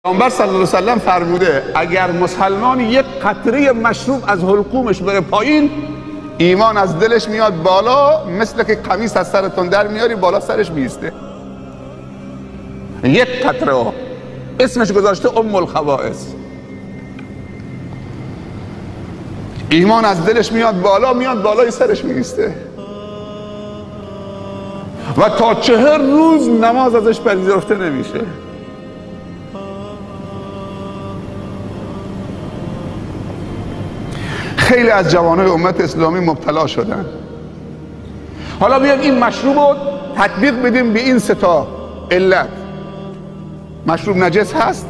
پیامبر صلی الله علیه و سلم فرموده اگر مسلمان یک قطره مشروب از حلقومش بره پایین، ایمان از دلش میاد بالا، مثل که قمیص از سرتون در میاری بالا سرش میسته. یک قطره اسمش گذاشته ام الخبائث. ایمان از دلش میاد بالای سرش میسته و تا 40 روز نماز ازش پذیرفته نمیشه. خیلی از جوانای امت اسلامی مبتلا شدن. حالا بیایم این مشروب رو تطبیق بدیم به این 3 تا علت. مشروب نجس هست؟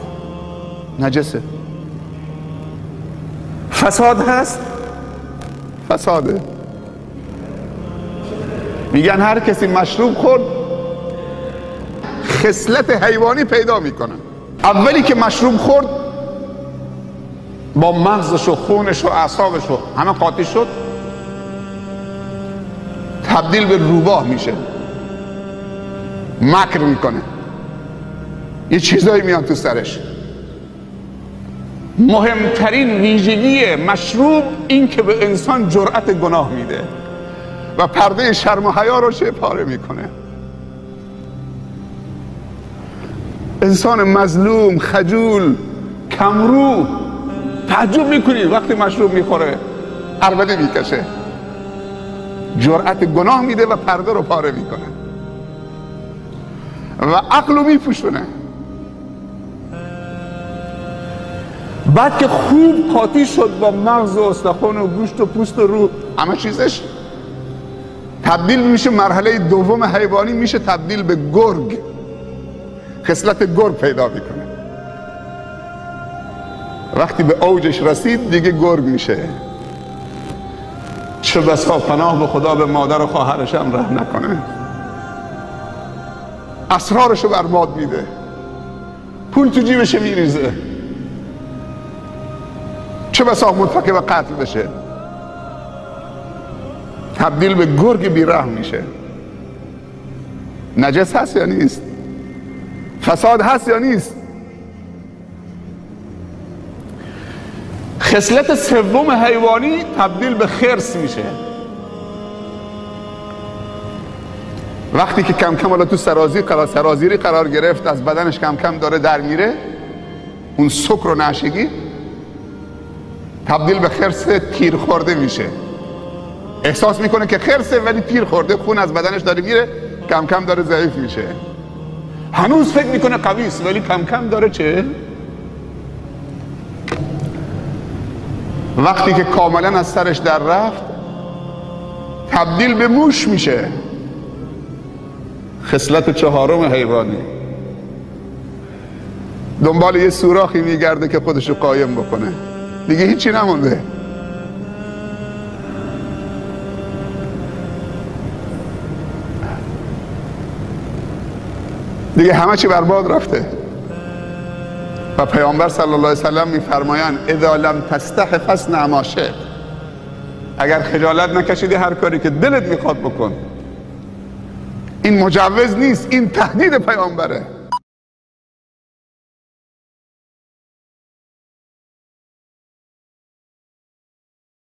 نجسه. فساد هست؟ فساده. میگن هر کسی مشروب خورد خصلت حیوانی پیدا میکنه. اولی که مشروب خورد با مغزش و خونش و اعصابش و همه قاطی شد، تبدیل به روباه میشه، مکر میکنه، یه چیزایی میاد تو سرش. مهمترین ویژگی مشروب این که به انسان جرأت گناه میده و پرده شرم و حیا رو پاره میکنه. انسان مظلوم، خجول، کمرو تعجب میکنید وقتی مشروب میخوره عربده میکشه، جرأت گناه میده و پرده رو پاره میکنه و عقل رو میپوشونه. بعد که خوب قاطی شد با مغز و استخوان و گوشت و پوست و روح همه چیزش، تبدیل میشه مرحله دوم حیوانی، میشه تبدیل به گرگ، خصلت گرگ پیدا میکنه. وقتی به اوجش رسید دیگه گرگ میشه. چه بسا پناه به خدا به مادر و خواهرش هم رحم نکنه، اسرارشو برباد میده، پول تو جیبش میریزه، چه بسا متفق به قتل بشه، تبدیل به گرگ بیرحم میشه. نجس هست یا نیست؟ فساد هست یا نیست؟ خصلت سوم حیوانی تبدیل به خرس میشه. وقتی که کم کم حالا تو سرازیری قرار گرفت، از بدنش کم کم داره در میره، اون سکر و نشگی تبدیل به خرس تیر خورده میشه. احساس میکنه که خرسه ولی تیر خورده، خون از بدنش داره میره، کم کم داره ضعیف میشه. هنوز فکر میکنه قوی است ولی کم کم داره چه؟ وقتی که کاملا از سرش در رفت تبدیل به موش میشه. خصلت چهارم حیوانی. دنبال یه سوراخی میگرده که خودشو قایم بکنه، دیگه هیچی نمونده. دیگه همه چی برباد رفته. و پیامبر صلی الله علیه و سلم میفرمایند اذا لم تستحی فاصنع ما شئت. اگر خجالت نکشیدی هر کاری که دلت میخواد بکن. این مجوز نیست، این تهدید پیامبره.